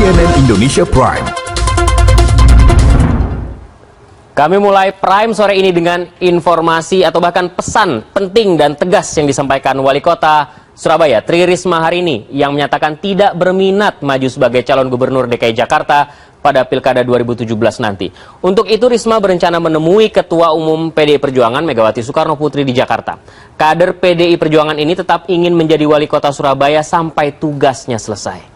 CNN Indonesia Prime. Kami mulai Prime sore ini dengan informasi atau bahkan pesan penting dan tegas yang disampaikan Wali Kota Surabaya, Tri Risma hari ini, yang menyatakan tidak berminat maju sebagai calon gubernur DKI Jakarta pada Pilkada 2017 nanti. Untuk itu Risma berencana menemui Ketua Umum PDI Perjuangan Megawati Soekarno Putri di Jakarta. Kader PDI Perjuangan ini tetap ingin menjadi Wali Kota Surabaya sampai tugasnya selesai.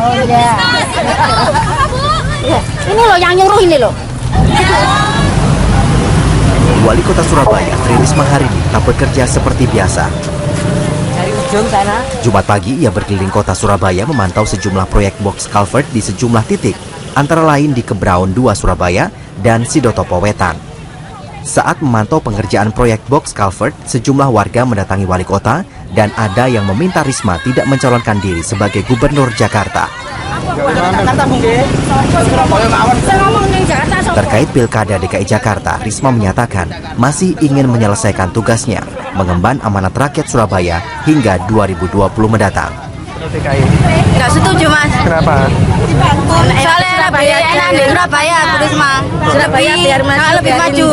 Oh iya. Ini loh yang nyuruh ini loh. Wali Kota Surabaya Tri Risma hari ini tak bekerja seperti biasa. Dari ujung sana. Jumat pagi ia berkeliling kota Surabaya memantau sejumlah proyek box culvert di sejumlah titik, antara lain di Kebraun 2 Surabaya dan Sidotopo Wetan. Saat memantau pengerjaan proyek box culvert, sejumlah warga mendatangi wali kota dan ada yang meminta Risma tidak mencalonkan diri sebagai gubernur Jakarta. Terkait Pilkada DKI Jakarta, Risma menyatakan masih ingin menyelesaikan tugasnya, mengemban amanat rakyat Surabaya hingga 2020 mendatang. Nggak setuju, Mas. Kenapa? Soalnya Surabaya enak di Surabaya, Bu Risma. Surabaya biar maju, lebih maju.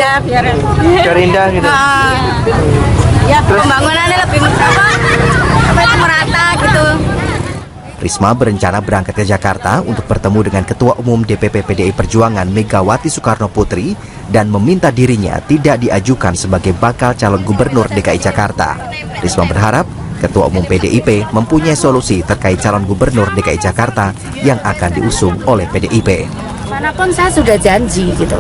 Biar indah gitu. Ya, pembangunannya lebih merata gitu. Risma berencana berangkat ke Jakarta untuk bertemu dengan Ketua Umum DPP PDI Perjuangan Megawati Soekarno Putri dan meminta dirinya tidak diajukan sebagai bakal calon gubernur DKI Jakarta. Risma berharap Ketua Umum PDIP mempunyai solusi terkait calon gubernur DKI Jakarta yang akan diusung oleh PDIP. Manapun saya sudah janji gitu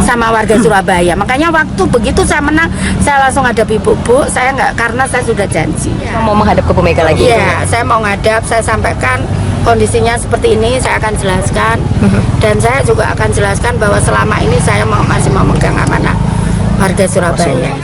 sama warga Surabaya. Makanya waktu begitu saya menang, saya langsung hadap ibu-ibu. Saya nggak, karena saya sudah janji. Mau menghadap ke Bu Mega lagi? Iya, saya mau ngadap, saya sampaikan kondisinya seperti ini, saya akan jelaskan. Dan saya juga akan jelaskan bahwa selama ini saya masih mau megang amanah warga Surabaya.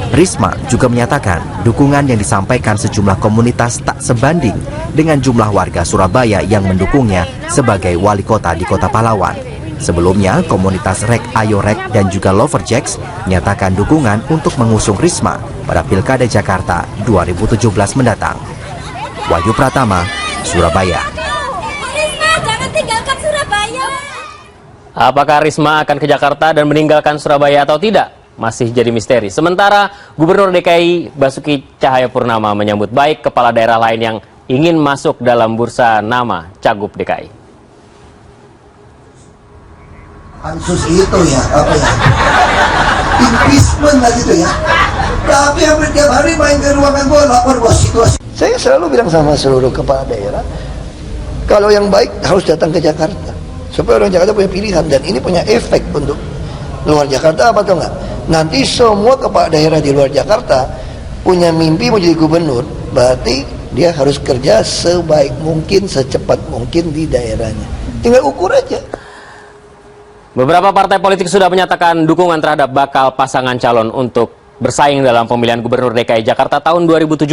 Risma juga menyatakan dukungan yang disampaikan sejumlah komunitas tak sebanding dengan jumlah warga Surabaya yang mendukungnya sebagai wali kota di Kota Pahlawan. Sebelumnya, komunitas Rek Ayo Rek dan juga Loverjacks menyatakan dukungan untuk mengusung Risma pada Pilkada Jakarta 2017 mendatang. Wahyu Pratama, Surabaya. Risma, jangan tinggalkan Surabaya. Apakah Risma akan ke Jakarta dan meninggalkan Surabaya atau tidak? Masih jadi misteri. Sementara Gubernur DKI Basuki Cahayapurnama menyambut baik kepala daerah lain yang ingin masuk dalam bursa nama Cagup DKI. Pansus itu ya, apa ya? Impeachment lah gitu ya. Tapi hampir tiap hari main ke ruangan gua lapor bos situasi. Saya selalu bilang sama seluruh kepala daerah, kalau yang baik harus datang ke Jakarta supaya orang Jakarta punya pilihan, dan ini punya efek untuk luar Jakarta, apa tau nggak? Nanti semua kepala daerah di luar Jakarta punya mimpi mau jadi gubernur, berarti dia harus kerja sebaik mungkin, secepat mungkin di daerahnya. Tinggal ukur aja. Beberapa partai politik sudah menyatakan dukungan terhadap bakal pasangan calon untuk bersaing dalam pemilihan gubernur DKI Jakarta tahun 2017.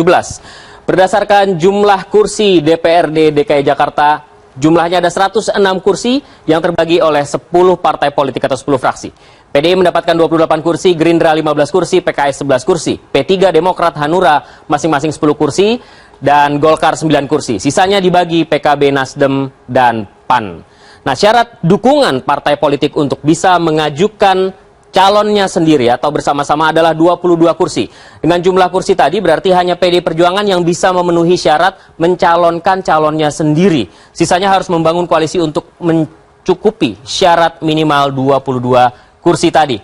Berdasarkan jumlah kursi DPRD DKI Jakarta, jumlahnya ada 106 kursi yang terbagi oleh 10 partai politik atau 10 fraksi. PDI mendapatkan 28 kursi, Gerindra 15 kursi, PKS 11 kursi, P3, Demokrat, Hanura masing-masing 10 kursi, dan Golkar 9 kursi. Sisanya dibagi PKB, Nasdem, dan PAN. Nah, syarat dukungan partai politik untuk bisa mengajukan calonnya sendiri atau bersama-sama adalah 22 kursi. Dengan jumlah kursi tadi berarti hanya PDI Perjuangan yang bisa memenuhi syarat mencalonkan calonnya sendiri. Sisanya harus membangun koalisi untuk mencukupi syarat minimal 22 kursi tadi.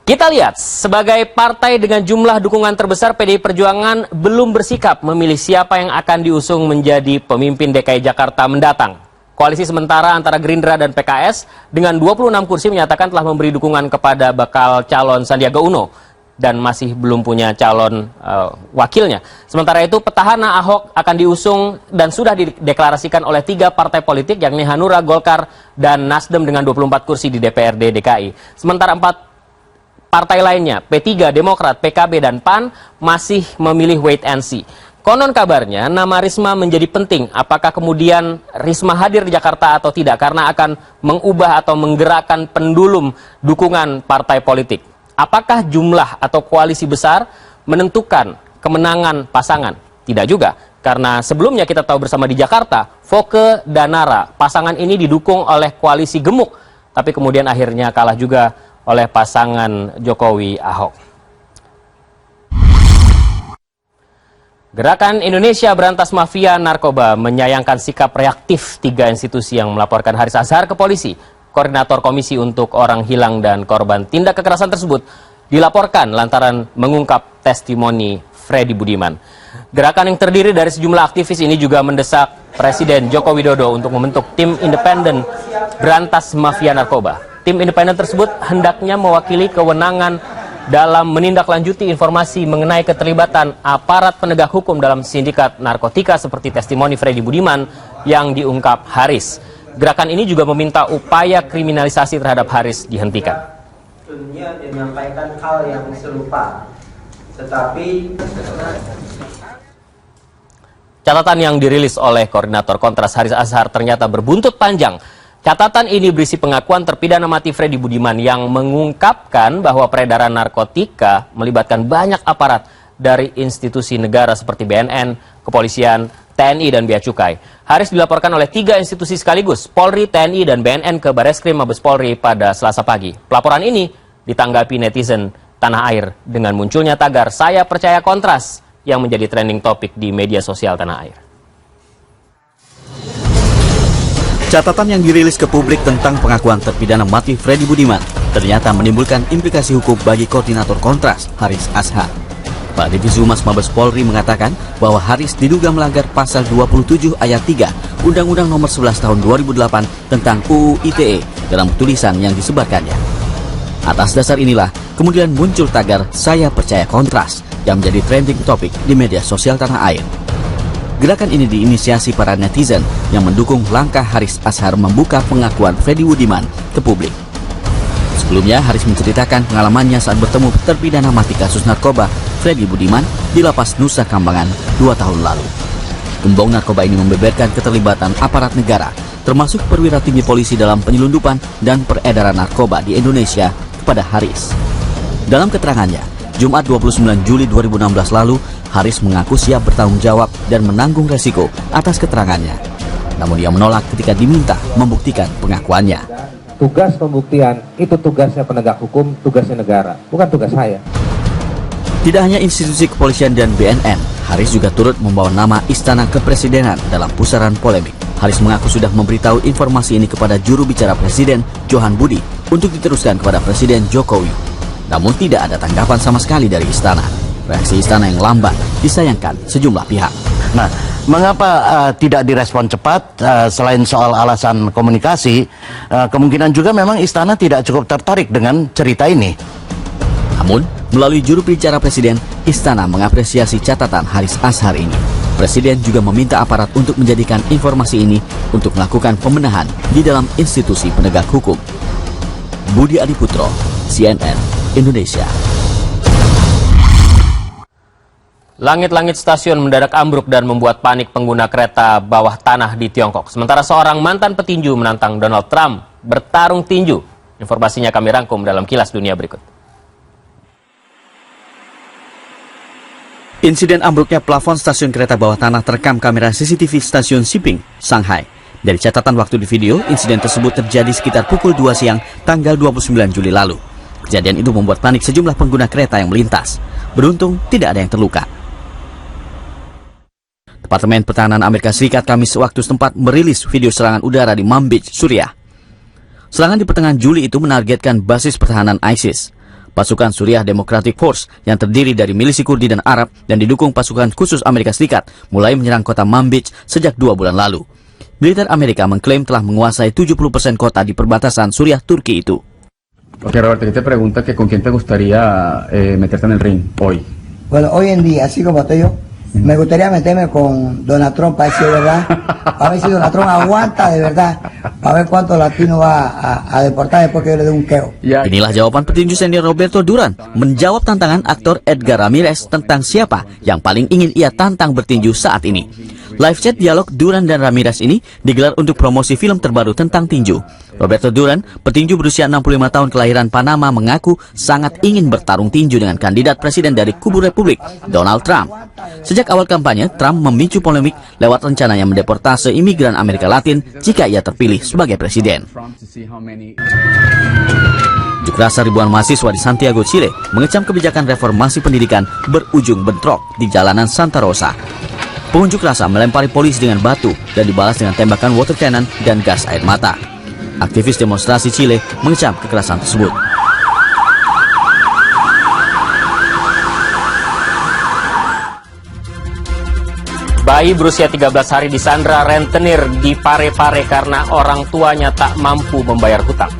Kita lihat, sebagai partai dengan jumlah dukungan terbesar, PDI Perjuangan belum bersikap memilih siapa yang akan diusung menjadi pemimpin DKI Jakarta mendatang. Koalisi sementara antara Gerindra dan PKS dengan 26 kursi menyatakan telah memberi dukungan kepada bakal calon Sandiaga Uno dan masih belum punya calon wakilnya. Sementara itu petahana Ahok akan diusung dan sudah dideklarasikan oleh 3 partai politik, yakni Hanura, Golkar, dan Nasdem dengan 24 kursi di DPRD DKI. Sementara 4 partai lainnya, P3, Demokrat, PKB, dan PAN masih memilih wait and see. Konon kabarnya nama Risma menjadi penting. Apakah kemudian Risma hadir di Jakarta atau tidak, karena akan mengubah atau menggerakkan pendulum dukungan partai politik. Apakah jumlah atau koalisi besar menentukan kemenangan pasangan? Tidak juga, karena sebelumnya kita tahu bersama di Jakarta, Voke dan Nara, pasangan ini didukung oleh koalisi gemuk, tapi kemudian akhirnya kalah juga oleh pasangan Jokowi-Ahok. Gerakan Indonesia Berantas Mafia Narkoba menyayangkan sikap reaktif 3 institusi yang melaporkan Haris Azhar ke polisi. Koordinator Komisi untuk Orang Hilang dan Korban Tindak Kekerasan tersebut dilaporkan lantaran mengungkap testimoni Freddy Budiman. Gerakan yang terdiri dari sejumlah aktivis ini juga mendesak Presiden Joko Widodo untuk membentuk tim independen berantas mafia narkoba. Tim independen tersebut hendaknya mewakili kewenangan dalam menindaklanjuti informasi mengenai keterlibatan aparat penegak hukum dalam sindikat narkotika seperti testimoni Freddy Budiman yang diungkap Haris. Gerakan ini juga meminta upaya kriminalisasi terhadap Haris dihentikan. Tentunya menyampaikan hal yang serupa, tetapi catatan yang dirilis oleh Koordinator Kontras Haris Azhar ternyata berbuntut panjang. Catatan ini berisi pengakuan terpidana mati Freddy Budiman yang mengungkapkan bahwa peredaran narkotika melibatkan banyak aparat dari institusi negara seperti BNN, Kepolisian, TNI, dan Bea Cukai. Haris dilaporkan oleh 3 institusi sekaligus, Polri, TNI, dan BNN ke Bareskrim Mabes Polri pada Selasa pagi. Pelaporan ini ditanggapi netizen tanah air dengan munculnya tagar "Saya Percaya Kontras" yang menjadi trending topik di media sosial tanah air. Catatan yang dirilis ke publik tentang pengakuan terpidana mati Freddy Budiman ternyata menimbulkan implikasi hukum bagi Koordinator Kontras, Haris Azhar. Kepala Divisi Humas Mabes Polri mengatakan bahwa Haris diduga melanggar pasal 27 ayat 3 Undang-Undang Nomor 11 Tahun 2008 tentang UU ITE dalam tulisan yang disebarkannya. Atas dasar inilah kemudian muncul tagar "Saya Percaya Kontras" yang menjadi trending topik di media sosial tanah air. Gerakan ini diinisiasi para netizen yang mendukung langkah Haris Azhar membuka pengakuan Freddy Budiman ke publik. Sebelumnya, Haris menceritakan pengalamannya saat bertemu terpidana mati kasus narkoba Freddy Budiman di Lapas Nusa Kambangan 2 tahun lalu. Gembong narkoba ini membeberkan keterlibatan aparat negara, termasuk perwira tinggi polisi dalam penyelundupan dan peredaran narkoba di Indonesia kepada Haris. Dalam keterangannya, Jumat 29 Juli 2016 lalu, Haris mengaku siap bertanggung jawab dan menanggung resiko atas keterangannya. Namun ia menolak ketika diminta membuktikan pengakuannya. Tugas pembuktian itu tugasnya penegak hukum, tugasnya negara, bukan tugas saya. Tidak hanya institusi kepolisian dan BNN, Haris juga turut membawa nama Istana Kepresidenan dalam pusaran polemik. Haris mengaku sudah memberitahu informasi ini kepada juru bicara Presiden, Johan Budi, untuk diteruskan kepada Presiden Jokowi. Namun tidak ada tanggapan sama sekali dari Istana. Reaksi Istana yang lambat disayangkan sejumlah pihak. Nah, mengapa tidak direspon cepat? Selain soal alasan komunikasi, kemungkinan juga memang Istana tidak cukup tertarik dengan cerita ini. Namun, melalui juru bicara Presiden, Istana mengapresiasi catatan Haris Azhar ini. Presiden juga meminta aparat untuk menjadikan informasi ini untuk melakukan pembenahan di dalam institusi penegak hukum. Budi Adiputro, CNN Indonesia. Langit-langit stasiun mendadak ambruk dan membuat panik pengguna kereta bawah tanah di Tiongkok. Sementara seorang mantan petinju menantang Donald Trump bertarung tinju. Informasinya kami rangkum dalam Kilas Dunia berikut. Insiden ambruknya plafon stasiun kereta bawah tanah terekam kamera CCTV stasiun Siping, Shanghai. Dari catatan waktu di video, insiden tersebut terjadi sekitar pukul 2 siang tanggal 29 Juli lalu. Kejadian itu membuat panik sejumlah pengguna kereta yang melintas. Beruntung tidak ada yang terluka. Departemen Pertahanan Amerika Serikat Kamis waktu setempat merilis video serangan udara di Manbij, Suriah. Serangan di pertengahan Juli itu menargetkan basis pertahanan ISIS. Pasukan Suriah Democratic Force yang terdiri dari milisi Kurdi dan Arab dan didukung pasukan khusus Amerika Serikat mulai menyerang kota Manbij sejak 2 bulan lalu. Militer Amerika mengklaim telah menguasai 70% kota di perbatasan Suriah-Turki itu. Oke, Roberto, kita pregunta que con quién te gustaría meterte en el ring hoy. Bueno, hoy en día, así como estoy yo, me gustaría meterme con Donald Trump, para decir verdad, para ver si Donald Trump aguanta de verdad, para ver cuántos latinos va a deportar después que yo le dé un keo. Inilah jawaban petinju senior Roberto Duran menjawab tantangan aktor Edgar Ramirez tentang siapa yang paling ingin ia tantang bertinju saat ini. Live chat dialog Duran dan Ramirez ini digelar untuk promosi film terbaru tentang tinju. Roberto Duran, petinju berusia 65 tahun kelahiran Panama, mengaku sangat ingin bertarung tinju dengan kandidat presiden dari kubu Republik, Donald Trump. Sejak awal kampanye, Trump memicu polemik lewat rencananya mendeportase imigran Amerika Latin jika ia terpilih sebagai presiden. Unjuk rasa ribuan mahasiswa di Santiago, Chile mengecam kebijakan reformasi pendidikan berujung bentrok di jalanan Santa Rosa. Pengunjuk rasa melempari polisi dengan batu dan dibalas dengan tembakan water cannon dan gas air mata. Aktivis demonstrasi Chile mengecam kekerasan tersebut. Bayi berusia 13 hari disandra rentenir di Parepare karena orang tuanya tak mampu membayar hutang.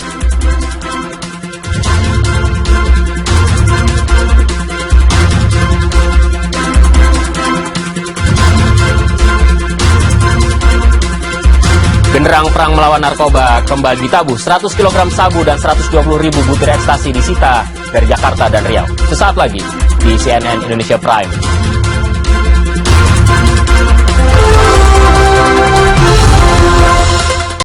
Genderang perang melawan narkoba kembali ditabuh. 100 kg sabu dan 120.000 butir ekstasi disita dari Jakarta dan Riau. Sesaat lagi di CNN Indonesia Prime.